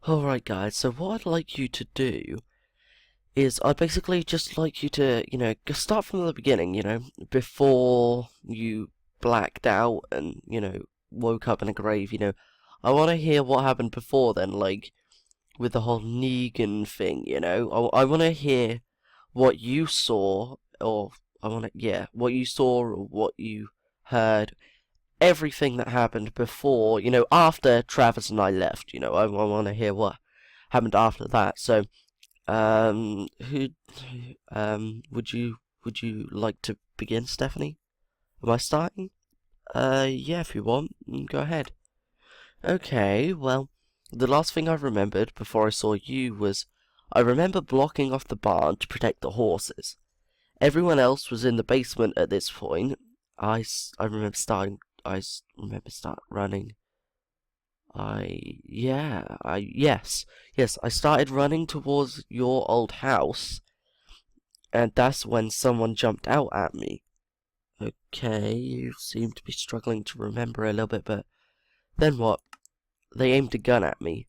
Alright guys, so what I'd like you to do is I'd basically just like you to, start from the beginning, before you blacked out and, woke up in a grave, I want to hear what happened before then, like, with the whole Negan thing, I want to hear what you saw, or, what you saw or what you heard, everything that happened before, after Travis and I left, I want to hear what happened after that. So, would you like to begin, Stephanie? Am I starting? Yeah, if you want, go ahead. Okay, well, the last thing I remembered before I saw you was I remember blocking off the barn to protect the horses. Everyone else was in the basement at this point. I remember starting start running. Yes, I started running towards your old house, and that's when someone jumped out at me. Okay, you seem to be struggling to remember a little bit, but then what? They aimed a gun at me.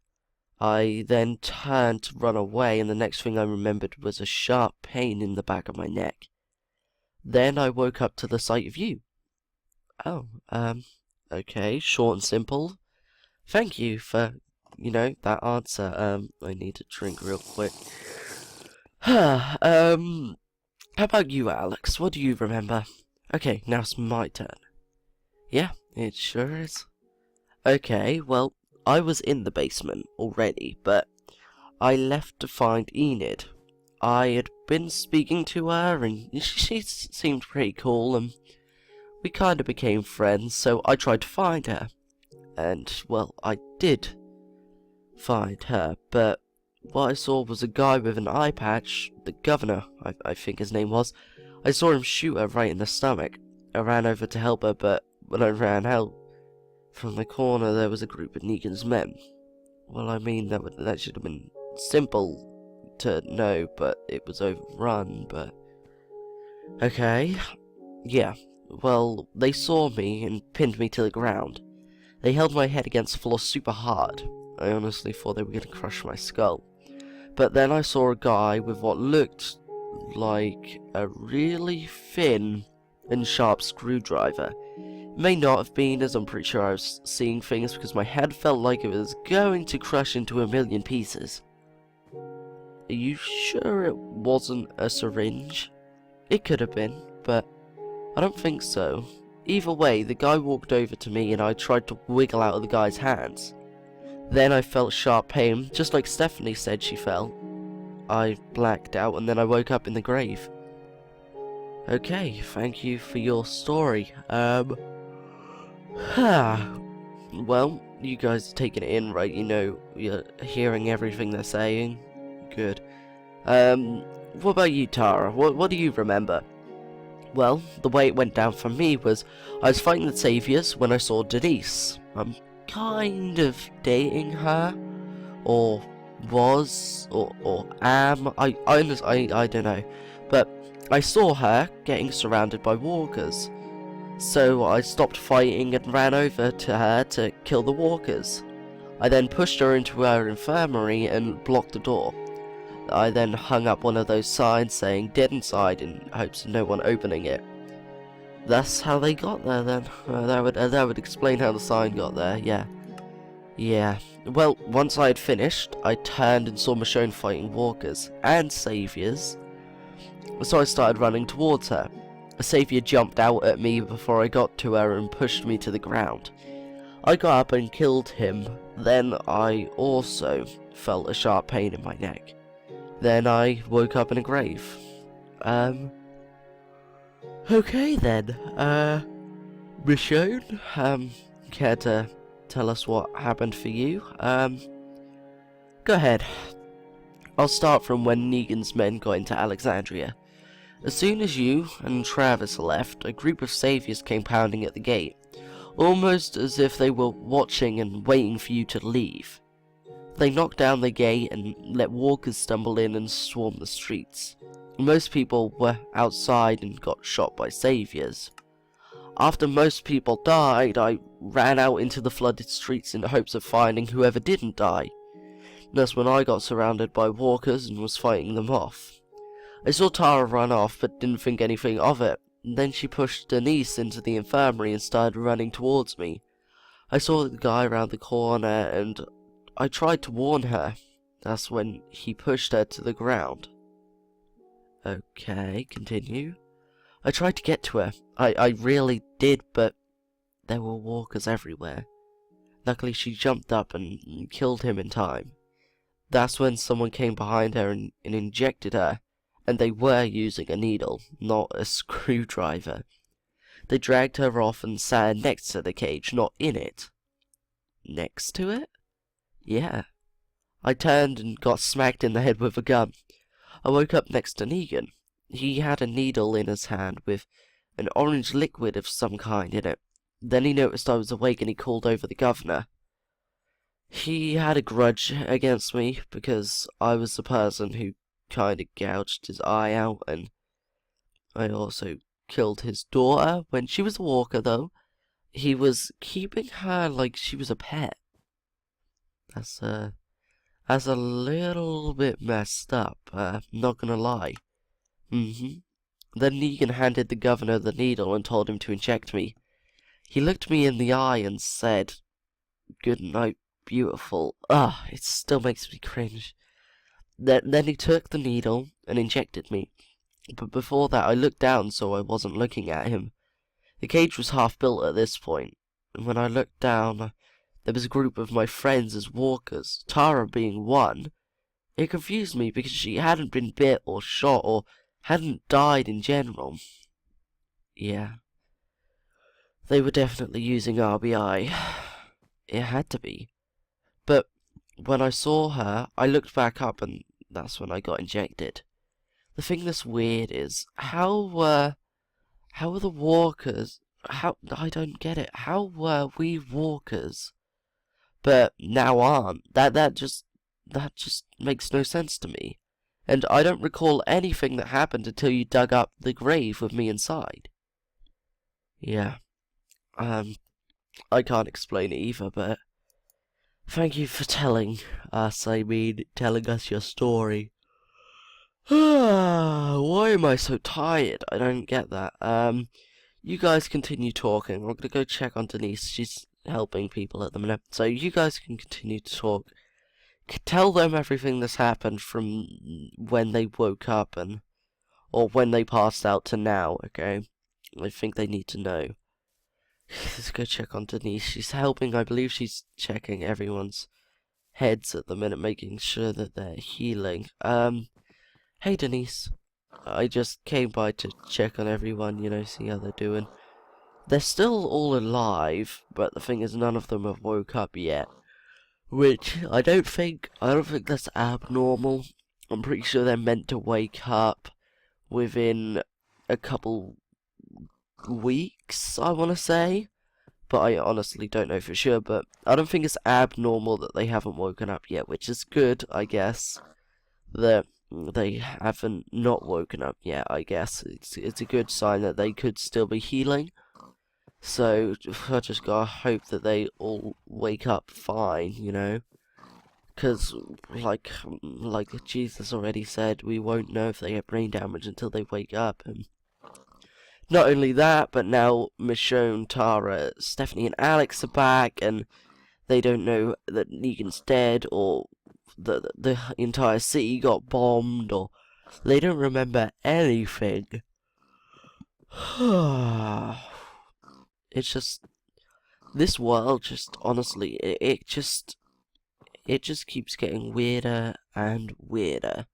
I then turned to run away, and the next thing I remembered was a sharp pain in the back of my neck. Then I woke up to the sight of you. Oh, okay, short and simple. Thank you for, that answer. I need to drink real quick. How about you, Alex? What do you remember? Okay, now it's my turn. Yeah, it sure is. Okay, well, I was in the basement already, but I left to find Enid. I had been speaking to her, and she seemed pretty cool, and we kind of became friends, so I tried to find her. And, well, I did find her, but what I saw was a guy with an eye patch, the governor, I think his name was. I saw him shoot her right in the stomach. I ran over to help her, but when I ran out from the corner, there was a group of Negan's men. Well, I mean, that should have been simple to know, but it was overrun, but... Okay, yeah, well, they saw me and pinned me to the ground. They held my head against the floor super hard. I honestly thought they were going to crush my skull. But then I saw a guy with what looked like a really thin and sharp screwdriver. It may not have been, as I'm pretty sure I was seeing things because my head felt like it was going to crush into a million pieces. Are you sure it wasn't a syringe? It could have been, but I don't think so. Either way, the guy walked over to me and I tried to wiggle out of the guy's hands. Then I felt sharp pain, just like Stephanie said she felt. I blacked out and then I woke up in the grave. Okay, thank you for your story. Well, you guys are taking it in, right? You're hearing everything they're saying. Good. What about you, Tara? What do you remember? Well, the way it went down for me was I was fighting the Saviors when I saw Denise. I'm kind of dating her, or was, or am. I don't know. But I saw her getting surrounded by walkers. So I stopped fighting and ran over to her to kill the walkers. I then pushed her into her infirmary and blocked the door. I then hung up one of those signs saying dead inside in hopes of no one opening it. That's how they got there then. That would explain how the sign got there, yeah. Yeah. Well, once I had finished, I turned and saw Michonne fighting walkers and saviors. So I started running towards her. A savior jumped out at me before I got to her and pushed me to the ground. I got up and killed him. Then I also felt a sharp pain in my neck. Then I woke up in a grave. Okay then. Michonne, care to tell us what happened for you? Go ahead. I'll start from when Negan's men got into Alexandria. As soon as you and Travis left, a group of saviors came pounding at the gate, almost as if they were watching and waiting for you to leave. They knocked down the gate and let walkers stumble in and swarm the streets. Most people were outside and got shot by saviors. After most people died, I ran out into the flooded streets in hopes of finding whoever didn't die. That's when I got surrounded by walkers and was fighting them off. I saw Tara run off, but didn't think anything of it. Then she pushed Denise into the infirmary and started running towards me. I saw the guy around the corner, and I tried to warn her. That's when he pushed her to the ground. Okay, continue. I tried to get to her. I really did, but there were walkers everywhere. Luckily, she jumped up and killed him in time. That's when someone came behind her and injected her, and they were using a needle, not a screwdriver. They dragged her off and sat her next to the cage, not in it. Next to it? Yeah. I turned and got smacked in the head with a gun. I woke up next to Negan. He had a needle in his hand with an orange liquid of some kind in it. Then he noticed I was awake and he called over the governor. He had a grudge against me because I was the person who kind of gouged his eye out, and I also killed his daughter when she was a walker, though. He was keeping her like she was a pet. That's a little bit messed up, not gonna lie. Then Negan handed the governor the needle and told him to inject me. He looked me in the eye and said, "Good night, beautiful." It still makes me cringe. Then he took the needle and injected me. But before that, I looked down so I wasn't looking at him. The cage was half built at this point, and when I looked down, there was a group of my friends as walkers, Tara being one. It confused me because she hadn't been bit or shot or hadn't died in general. Yeah. They were definitely using RBI. It had to be. But when I saw her, I looked back up and that's when I got injected. The thing that's weird is, how were the walkers, I don't get it, how were we walkers, but now aren't? That just makes no sense to me. And I don't recall anything that happened until you dug up the grave with me inside. Yeah. I can't explain it either, but thank you for telling us your story. Why am I so tired? I don't get that. You guys continue talking. I'm gonna go check on Denise. She's helping people at the minute. So you guys can continue to talk. Tell them everything that's happened from when they woke up or when they passed out to now, okay? I think they need to know. Let's go check on Denise. She's helping. I believe she's checking everyone's heads at the minute, making sure that they're healing. Hey Denise. I just came by to check on everyone, see how they're doing. They're still all alive, but the thing is none of them have woke up yet. Which, I don't think that's abnormal. I'm pretty sure they're meant to wake up within a couple weeks, I want to say. But I honestly don't know for sure, but I don't think it's abnormal that they haven't woken up yet, which is good, I guess. That they haven't not woken up yet, I guess. It's a good sign that they could still be healing. So, I just gotta hope that they all wake up fine, Because, like Jesus already said, we won't know if they get brain damage until they wake up. And not only that, but now Michonne, Tara, Stephanie and Alex are back, and they don't know that Negan's dead, or the entire city got bombed, or they don't remember anything. It's just, this world just, honestly, it just keeps getting weirder and weirder.